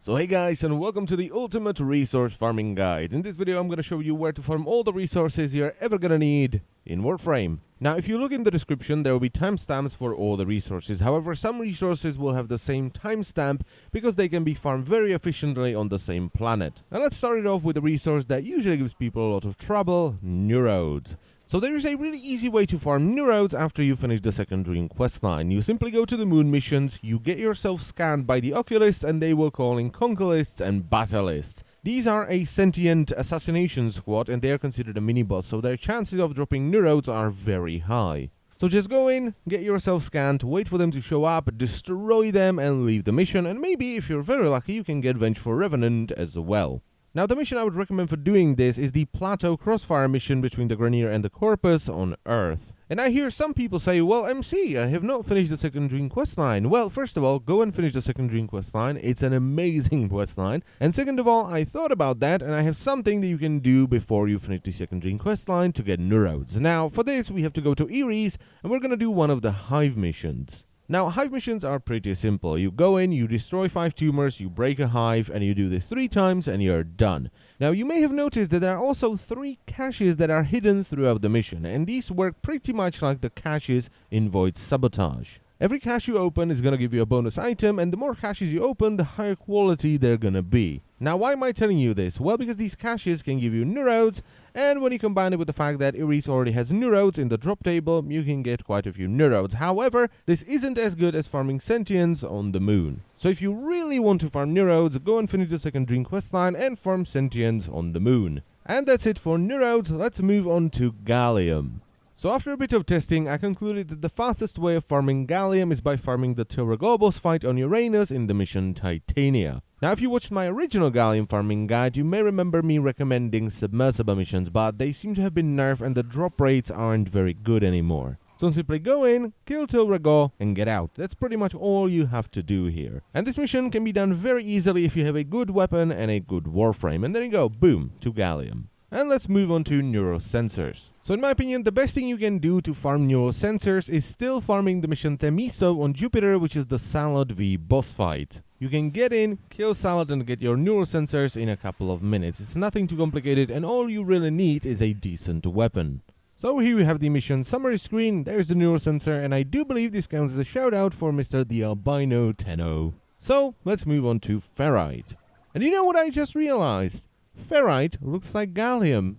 So hey guys, and welcome to the ultimate resource farming guide. In this video I'm going to show you where to farm all the resources you're ever going to need in Warframe. Now if you look in the description there will be timestamps for all the resources. However, some resources will have the same timestamp because they can be farmed very efficiently on the same planet. Now let's start it off with a resource that usually gives people a lot of trouble, Neurodes. So there is a really easy way to farm Neurodes after you finish the secondary questline. You simply go to the moon missions, you get yourself scanned by the oculists, and they will call in conquilists and battalists. These are a sentient assassination squad and they are considered a mini-boss, so their chances of dropping Neurodes are very high. So just go in, get yourself scanned, wait for them to show up, destroy them and leave the mission, and maybe if you're very lucky you can get Vengeful Revenant as well. Now the mission I would recommend for doing this is the Plateau Crossfire mission between the Grenier and the Corpus on Earth. And I hear some people say, well MC, I have not finished the second dream questline. Well, first of all, go and finish the second dream questline, it's an amazing questline. And second of all, I thought about that and I have something that you can do before you finish the second dream questline to get Neurodes. Now for this we have to go to Eris and we're gonna do one of the Hive missions. Now, hive missions are pretty simple. You go in, you destroy 5 tumors, you break a hive, and you do this 3 times, and you're done. Now, you may have noticed that there are also 3 caches that are hidden throughout the mission, and these work pretty much like the caches in Void Sabotage. Every cache you open is gonna give you a bonus item, and the more caches you open, the higher quality they're gonna be. Now, why am I telling you this? Well, because these caches can give you Neurodes, and when you combine it with the fact that Eris already has Neurodes in the drop table, you can get quite a few Neurodes. However, this isn't as good as farming Sentients on the moon. So if you really want to farm Neurodes, go and finish the second dream questline and farm Sentients on the moon. And that's it for Neurodes. Let's move on to Gallium. So after a bit of testing, I concluded that the fastest way of farming Gallium is by farming the Tellurium fight on Uranus in the mission Titania. Now if you watched my original Gallium farming guide, you may remember me recommending submersible missions, but they seem to have been nerfed and the drop rates aren't very good anymore. So simply go in, kill Tellurium and get out. That's pretty much all you have to do here. And this mission can be done very easily if you have a good weapon and a good Warframe. And there you go, boom, to Gallium. And let's move on to neurosensors. So in my opinion, the best thing you can do to farm neurosensors is still farming the mission Themiso on Jupiter, which is the Salad V boss fight. You can get in, kill Salad and get your neurosensors in a couple of minutes. It's nothing too complicated and all you really need is a decent weapon. So here we have the mission summary screen, there's the neurosensor, and I do believe this counts as a shout out for Mr. the Albino Tenno. So let's move on to Ferrite. And you know what I just realized? Ferrite looks like Gallium.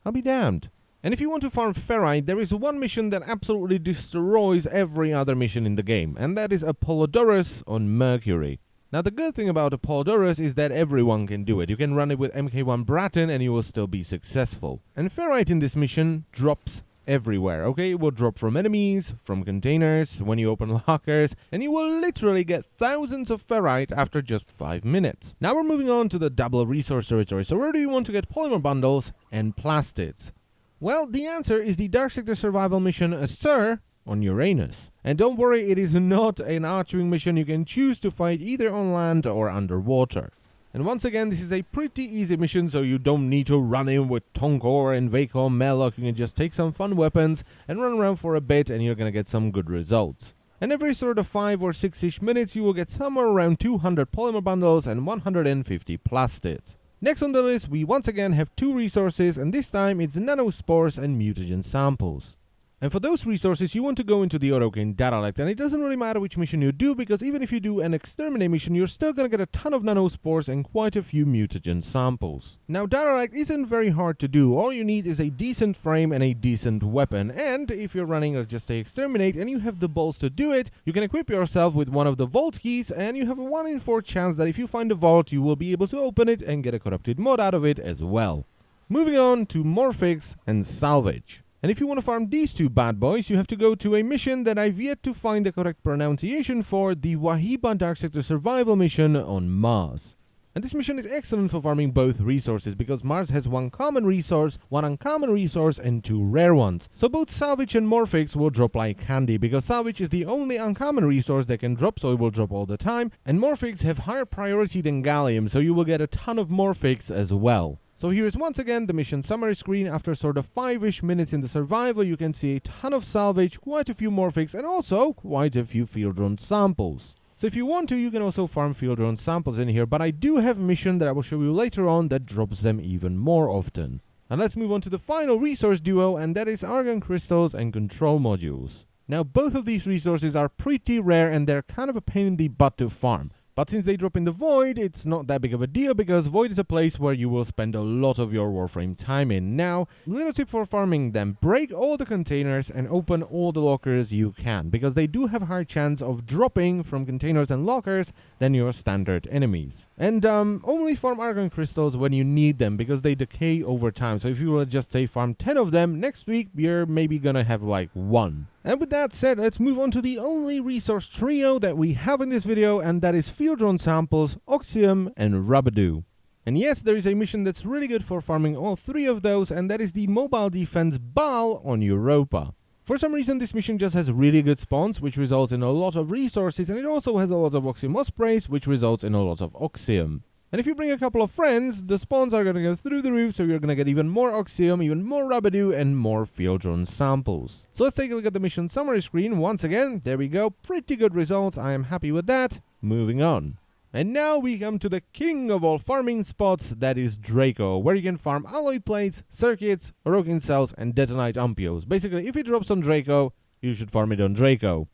I'll be damned. And if you want to farm Ferrite, there is one mission that absolutely destroys every other mission in the game, and that is Apollodorus on Mercury. Now the good thing about Apollodorus is that everyone can do it. You can run it with MK1 Bratten and you will still be successful. And Ferrite in this mission drops everywhere, okay? It will drop from enemies, from containers, when you open lockers, and you will literally get thousands of Ferrite after just 5 minutes. Now we're moving on to the double resource territory. So where do you want to get Polymer bundles and Plastids? Well, the answer is the Dark Sector survival mission Sir on Uranus. And don't worry, it is not an archering mission. You can choose to fight either on land or underwater. And once again, this is a pretty easy mission, so you don't need to run in with Tonkor and Vacor Melloc. You can just take some fun weapons and run around for a bit and you're gonna get some good results. And every sort of 5 or 6-ish minutes you will get somewhere around 200 Polymer bundles and 150 Plastids. Next on the list, we once again have 2 resources, and this time it's Nano Spores and Mutagen samples. And for those resources, you want to go into the Orokin Detonite, and it doesn't really matter which mission you do, because even if you do an Exterminate mission, you're still gonna get a ton of Nano Spores and quite a few Mutagen samples. Now, Detonite isn't very hard to do. All you need is a decent frame and a decent weapon, and if you're running just a Exterminate and you have the balls to do it, you can equip yourself with one of the Vault keys, and you have a 1 in 4 chance that if you find a vault, you will be able to open it and get a corrupted mod out of it as well. Moving on to Morphics and Salvage. And if you want to farm these 2 bad boys, you have to go to a mission that I've yet to find the correct pronunciation for, the Wahiba Dark Sector Survival mission on Mars. And this mission is excellent for farming both resources, because Mars has 1 common resource, 1 uncommon resource, and 2 rare ones. So both Salvage and Morphics will drop like candy, because Salvage is the only uncommon resource that can drop, so it will drop all the time, and Morphics have higher priority than Gallium, so you will get a ton of Morphics as well. So here is once again the mission summary screen. After sort of 5-ish minutes in the survival, you can see a ton of salvage, quite a few Morphics, and also quite a few Fieldron samples. So if you want to, you can also farm Fieldron samples in here, but I do have a mission that I will show you later on that drops them even more often. And let's move on to the final resource duo, and that is Argon crystals and control modules. Now both of these resources are pretty rare and they're kind of a pain in the butt to farm. But since they drop in the Void, it's not that big of a deal because Void is a place where you will spend a lot of your Warframe time in. Now, little tip for farming them, break all the containers and open all the lockers you can, because they do have a higher chance of dropping from containers and lockers than your standard enemies. And only farm Argon crystals when you need them, because they decay over time. So if you will just say farm 10 of them, next week you're maybe gonna have like 1. And with that said, let's move on to the only resource trio that we have in this video, and that is Fieldron samples, Oxium, and Rubedo. And yes, there is a mission that's really good for farming all 3 of those, and that is the mobile defense Baal on Europa. For some reason, this mission just has really good spawns, which results in a lot of resources, and it also has a lot of Oxium sprays, which results in a lot of Oxium. And if you bring a couple of friends, the spawns are going to go through the roof, so you're going to get even more Oxium, even more Rubedo, and more Fieldron samples. So let's take a look at the mission summary screen once again. There we go, pretty good results, I am happy with that. Moving on. And now we come to the king of all farming spots, that is Draco, where you can farm alloy plates, circuits, Orokin cells, and Detonite Ampules. Basically, if it drops on Draco, you should farm it on Draco.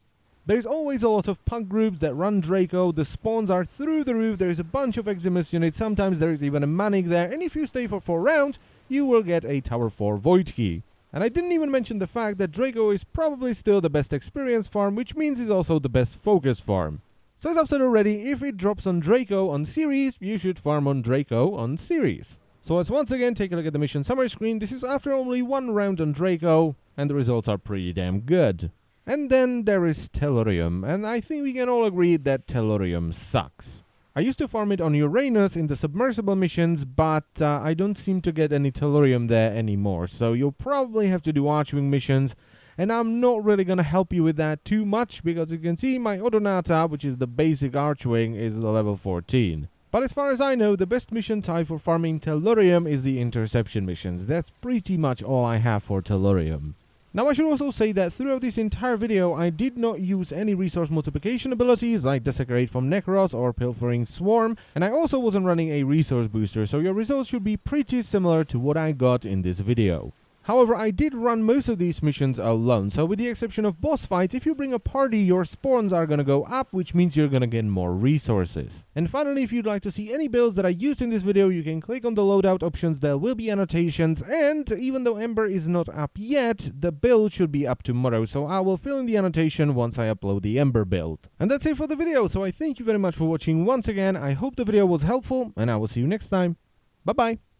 There's always a lot of punk groups that run Draco, the spawns are through the roof, there's a bunch of Eximus units, sometimes there is even a Manic there, and if you stay for 4 rounds, you will get a Tower 4 Void Key. And I didn't even mention the fact that Draco is probably still the best experience farm, which means it's also the best focus farm. So as I've said already, if it drops on Draco on series, you should farm on Draco on series. So let's once again take a look at the mission summary screen. This is after only 1 round on Draco, and the results are pretty damn good. And then there is Tellurium, and I think we can all agree that Tellurium sucks. I used to farm it on Uranus in the submersible missions, but I don't seem to get any Tellurium there anymore, so you'll probably have to do Archwing missions, and I'm not really gonna help you with that too much, because you can see my Odonata, which is the basic Archwing, is level 14. But as far as I know, the best mission type for farming Tellurium is the interception missions. That's pretty much all I have for Tellurium. Now I should also say that throughout this entire video I did not use any resource multiplication abilities like Desecrate from Necros or Pilfering Swarm, and I also wasn't running a resource booster, so your results should be pretty similar to what I got in this video. However, I did run most of these missions alone, so with the exception of boss fights, if you bring a party, your spawns are gonna go up, which means you're gonna get more resources. And finally, if you'd like to see any builds that I used in this video, you can click on the loadout options, there will be annotations, and even though Ember is not up yet, the build should be up tomorrow, so I will fill in the annotation once I upload the Ember build. And that's it for the video, so I thank you very much for watching once again, I hope the video was helpful, and I will see you next time. Bye bye!